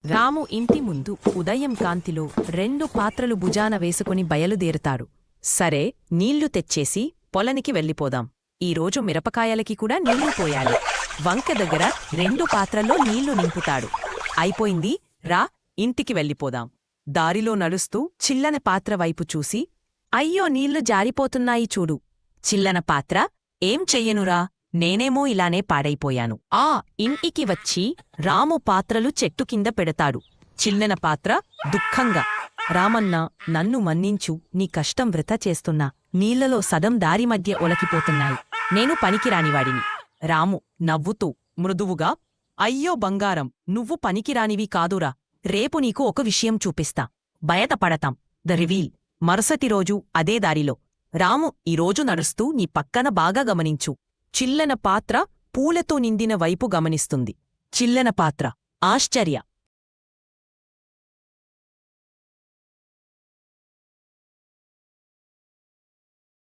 రాము ఇంటి ముందు ఉదయం కాంతిలో 2 పాత్రలు భుజాన వేసుకుని బయలుదేరుతాడు. సరే, నీళ్లు తెచ్చేసి పొలానికి వెళ్ళిపోదాం. ఈరోజు మిరపకాయలకి కూడా నీళ్లు పోయాలి. వంక దగ్గర 2 పాత్రల్లో నీళ్లు నింపుతాడు. అయిపోయింది, రా ఇంటికి వెళ్ళిపోదాం. దారిలో నడుస్తూ చిల్లన పాత్ర వైపు చూసి, అయ్యో, నీళ్లు జారిపోతున్నాయి చూడు. చిల్లన పాత్ర, ఏం చెయ్యనురా, నేనేమో ఇలానే పాడైపోయాను. ఇంటికి వచ్చి రాము పాత్రలు చెట్టు కింద పెడతాడు. చిల్లన పాత్ర దుఃఖంగా, రామన్నా, నన్ను మన్నించు, నీ కష్టం వృథా చేస్తున్నా. నీళ్లలో సదం దారి మధ్య ఒలకిపోతున్నాయి. నేను పనికిరానివాడిని. రాము నవ్వుతూ మృదువుగా, అయ్యో బంగారం, నువ్వు పనికిరానివి కాదురా. రేపు నీకు ఒక విషయం చూపిస్తా. బయటపడతాం. The reveal. మరుసటి రోజు అదే దారిలో. రాము ఈరోజు నడుస్తూ నీ పక్కన బాగా గమనించు. చిల్లన పాత్ర పూలతో నిండిన వైపు గమనిస్తుంది. చిల్లన పాత్ర ఆశ్చర్య,